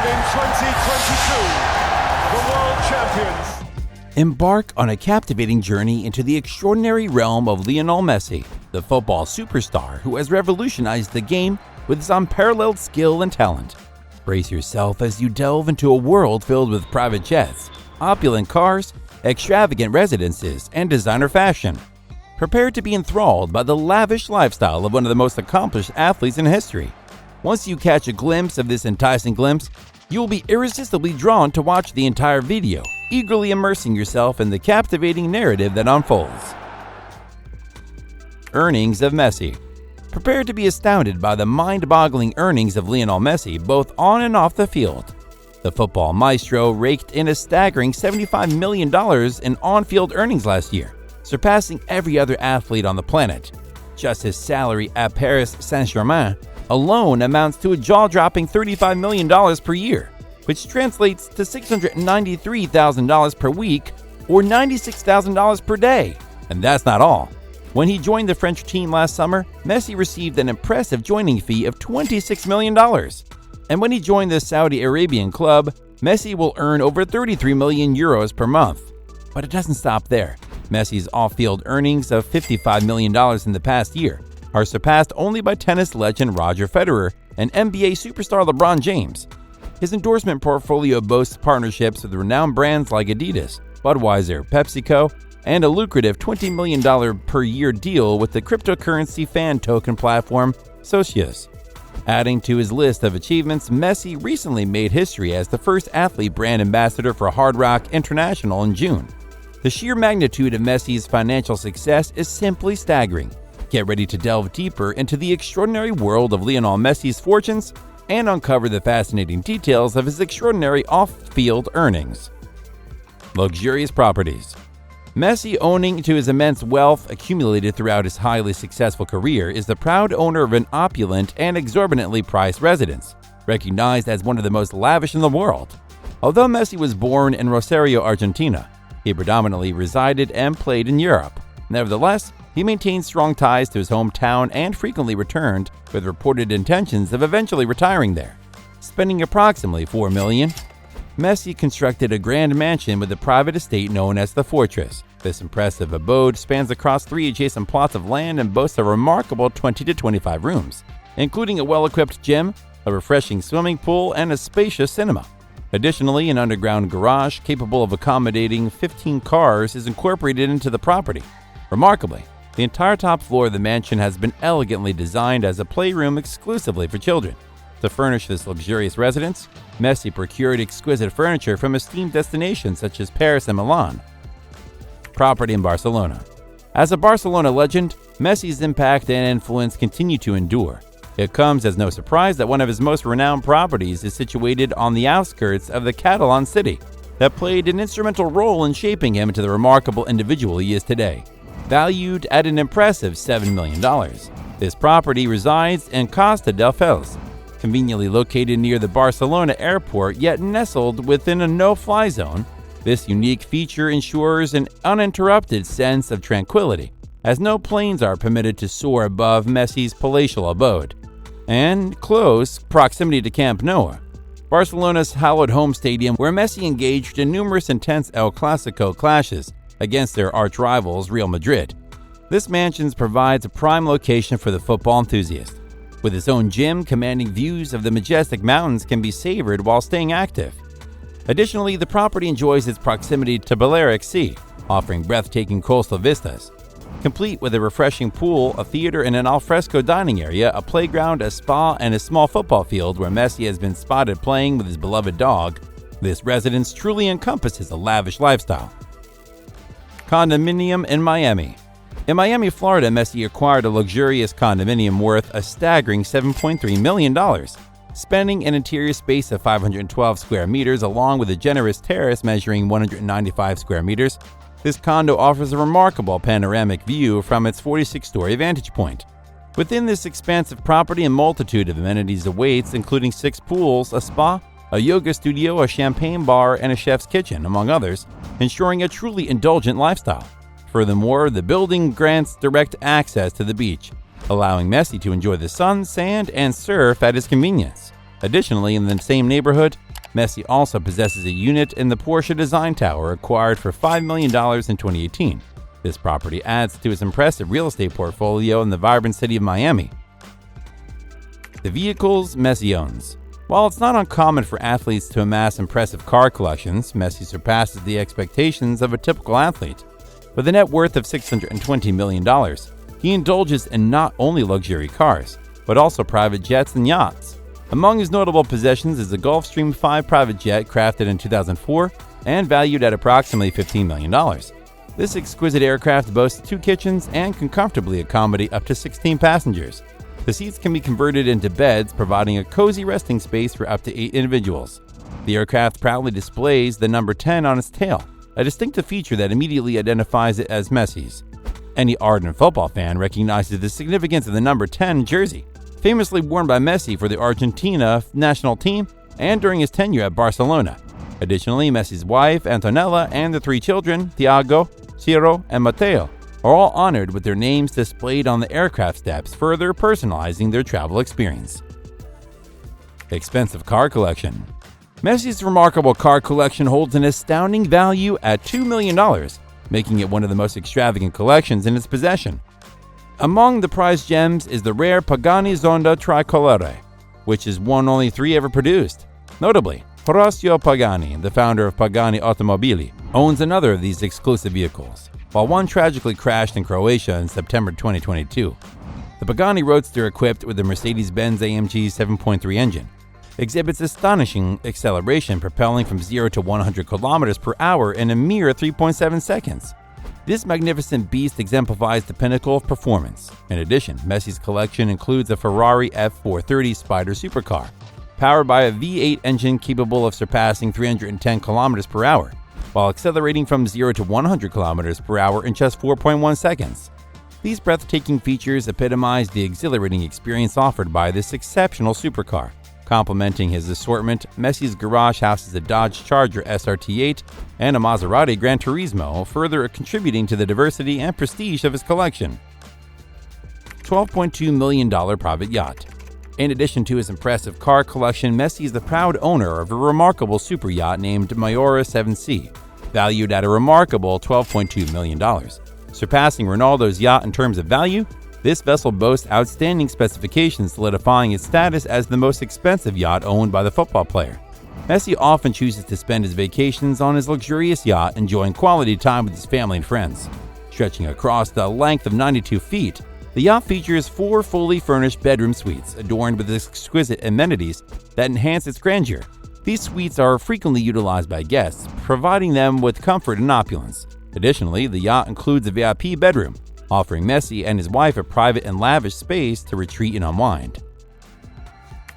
And in 2022, the world champions. Embark on a captivating journey into the extraordinary realm of Lionel Messi, the football superstar who has revolutionized the game with his unparalleled skill and talent. Brace yourself as you delve into a world filled with private jets, opulent cars, extravagant residences, and designer fashion. Prepare to be enthralled by the lavish lifestyle of one of the most accomplished athletes in history. Once you catch a glimpse of this enticing glimpse, you will be irresistibly drawn to watch the entire video, eagerly immersing yourself in the captivating narrative that unfolds. Earnings of Messi. Prepare to be astounded by the mind-boggling earnings of Lionel Messi both on and off the field. The football maestro raked in a staggering $75 million in on-field earnings last year, surpassing every other athlete on the planet. Just his salary at Paris Saint-Germain alone amounts to a jaw-dropping $35 million per year, which translates to $693,000 per week or $96,000 per day. And that's not all. When he joined the French team last summer, Messi received an impressive joining fee of $26 million. And when he joined the Saudi Arabian club, Messi will earn over 33 million euros per month. But it doesn't stop there. Messi's off-field earnings of $55 million in the past year are surpassed only by tennis legend Roger Federer and NBA superstar LeBron James. His endorsement portfolio boasts partnerships with renowned brands like Adidas, Budweiser, PepsiCo, and a lucrative $20 million per year deal with the cryptocurrency fan token platform Socios. Adding to his list of achievements, Messi recently made history as the first athlete brand ambassador for Hard Rock International in June. The sheer magnitude of Messi's financial success is simply staggering. Get ready to delve deeper into the extraordinary world of Lionel Messi's fortunes and uncover the fascinating details of his extraordinary off-field earnings. Luxurious properties. Messi, owing to his immense wealth accumulated throughout his highly successful career, is the proud owner of an opulent and exorbitantly priced residence, recognized as one of the most lavish in the world. Although Messi was born in Rosario, Argentina, he predominantly resided and played in Europe. Nevertheless, he maintained strong ties to his hometown and frequently returned, with reported intentions of eventually retiring there. Spending approximately $4 million, Messi constructed a grand mansion with a private estate known as the Fortress. This impressive abode spans across 3 adjacent plots of land and boasts a remarkable 20 to 25 rooms, including a well-equipped gym, a refreshing swimming pool, and a spacious cinema. Additionally, an underground garage capable of accommodating 15 cars is incorporated into the property. Remarkably, the entire top floor of the mansion has been elegantly designed as a playroom exclusively for children. To furnish this luxurious residence, Messi procured exquisite furniture from esteemed destinations such as Paris and Milan. Property in Barcelona. As a Barcelona legend, Messi's impact and influence continue to endure. It comes as no surprise that one of his most renowned properties is situated on the outskirts of the Catalan city that played an instrumental role in shaping him into the remarkable individual he is today. Valued at an impressive $7 million, this property resides in Costa del Fels, conveniently located near the Barcelona airport yet nestled within a no-fly zone. This unique feature ensures an uninterrupted sense of tranquility, as no planes are permitted to soar above Messi's palatial abode. And close proximity to Camp Nou, Barcelona's hallowed home stadium where Messi engaged in numerous intense El Clasico clashes against their arch-rivals Real Madrid. This mansion provides a prime location for the football enthusiast. With its own gym, commanding views of the majestic mountains can be savored while staying active. Additionally, the property enjoys its proximity to Balearic Sea, offering breathtaking coastal vistas. Complete with a refreshing pool, a theater, and an alfresco dining area, a playground, a spa, and a small football field where Messi has been spotted playing with his beloved dog, this residence truly encompasses a lavish lifestyle. Condominium in Miami. In Miami, Florida, Messi acquired a luxurious condominium worth a staggering $7.3 million, spanning an interior space of 512 square meters along with a generous terrace measuring 195 square meters. This condo offers a remarkable panoramic view from its 46-story vantage point. Within this expansive property, a multitude of amenities awaits, including 6 pools, a spa, a yoga studio, a champagne bar, and a chef's kitchen, among others, ensuring a truly indulgent lifestyle. Furthermore, the building grants direct access to the beach, allowing Messi to enjoy the sun, sand, and surf at his convenience. Additionally, in the same neighborhood, Messi also possesses a unit in the Porsche Design Tower acquired for $5 million in 2018. This property adds to his impressive real estate portfolio in the vibrant city of Miami. The vehicles Messi owns. While it's not uncommon for athletes to amass impressive car collections, Messi surpasses the expectations of a typical athlete. With a net worth of $620 million, he indulges in not only luxury cars, but also private jets and yachts. Among his notable possessions is a Gulfstream 5 private jet crafted in 2004 and valued at approximately $15 million. This exquisite aircraft boasts 2 kitchens and can comfortably accommodate up to 16 passengers. The seats can be converted into beds, providing a cozy resting space for up to 8 individuals. The aircraft proudly displays the number 10 on its tail, a distinctive feature that immediately identifies it as Messi's. Any ardent football fan recognizes the significance of the number 10 jersey, famously worn by Messi for the Argentina national team and during his tenure at Barcelona. Additionally, Messi's wife, Antonella, and the 3 children, Thiago, Ciro, and Matteo, are all honored with their names displayed on the aircraft steps, further personalizing their travel experience. Expensive car collection. Messi's remarkable car collection holds an astounding value at $2 million, making it one of the most extravagant collections in its possession. Among the prized gems is the rare Pagani Zonda Tricolore, which is one only 3 ever produced. Notably, Horacio Pagani, the founder of Pagani Automobili, owns another of these exclusive vehicles, while one tragically crashed in Croatia in September 2022. The Pagani Roadster, equipped with the Mercedes-Benz AMG 7.3 engine, exhibits astonishing acceleration, propelling from 0 to 100 km per hour in a mere 3.7 seconds. This magnificent beast exemplifies the pinnacle of performance. In addition, Messi's collection includes a Ferrari F430 Spider supercar, powered by a V8 engine capable of surpassing 310 km per hour, while accelerating from 0 to 100 km per hour in just 4.1 seconds. These breathtaking features epitomize the exhilarating experience offered by this exceptional supercar. Complementing his assortment, Messi's garage houses a Dodge Charger SRT8 and a Maserati Gran Turismo, further contributing to the diversity and prestige of his collection. $12.2 million private yacht. In addition to his impressive car collection, Messi is the proud owner of a remarkable super yacht named Mayora 7C, valued at a remarkable $12.2 million. Surpassing Ronaldo's yacht in terms of value, this vessel boasts outstanding specifications, solidifying its status as the most expensive yacht owned by the football player. Messi often chooses to spend his vacations on his luxurious yacht, enjoying quality time with his family and friends. Stretching across the length of 92 feet, the yacht features 4 fully furnished bedroom suites adorned with exquisite amenities that enhance its grandeur. These suites are frequently utilized by guests, providing them with comfort and opulence. Additionally, the yacht includes a VIP bedroom, offering Messi and his wife a private and lavish space to retreat and unwind.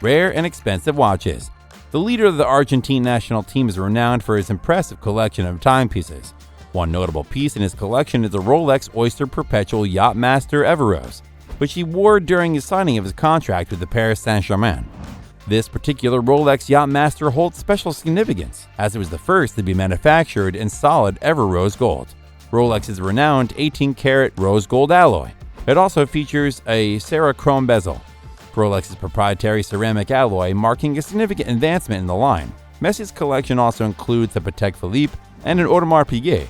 Rare and expensive watches. The leader of the Argentine national team is renowned for his impressive collection of timepieces. One notable piece in his collection is the Rolex Oyster Perpetual Yachtmaster Everose, which he wore during his signing of his contract with the Paris Saint-Germain. This particular Rolex Yachtmaster holds special significance, as it was the first to be manufactured in solid Everose gold, Rolex's renowned 18-karat rose gold alloy. It also features a Cerachrome bezel, Rolex's proprietary ceramic alloy, marking a significant advancement in the line. Messi's collection also includes a Patek Philippe and an Audemars Piguet,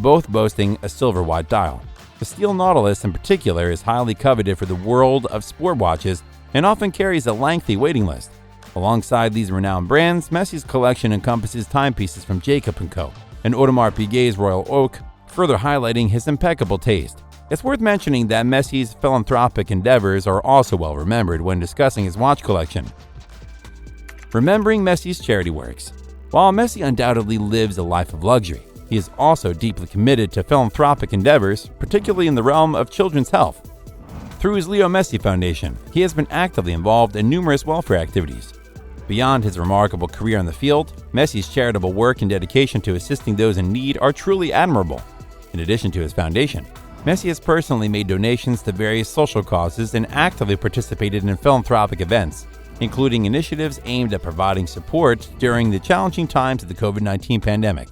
both boasting a silver white dial. The steel Nautilus in particular is highly coveted for the world of sport watches and often carries a lengthy waiting list. Alongside these renowned brands, Messi's collection encompasses timepieces from Jacob & Co. and Audemars Piguet's Royal Oak, further highlighting his impeccable taste. It's worth mentioning that Messi's philanthropic endeavors are also well remembered when discussing his watch collection. Remembering Messi's charity works. While Messi undoubtedly lives a life of luxury, he is also deeply committed to philanthropic endeavors, particularly in the realm of children's health. Through his Leo Messi Foundation, he has been actively involved in numerous welfare activities. Beyond his remarkable career on the field, Messi's charitable work and dedication to assisting those in need are truly admirable. In addition to his foundation, Messi has personally made donations to various social causes and actively participated in philanthropic events, including initiatives aimed at providing support during the challenging times of the COVID-19 pandemic.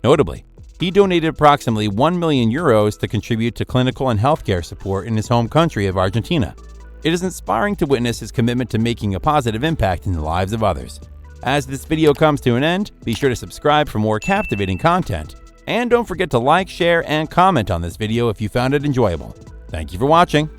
Notably, he donated approximately €1 million to contribute to clinical and healthcare support in his home country of Argentina. It is inspiring to witness his commitment to making a positive impact in the lives of others. As this video comes to an end, be sure to subscribe for more captivating content. And don't forget to like, share, and comment on this video if you found it enjoyable. Thank you for watching.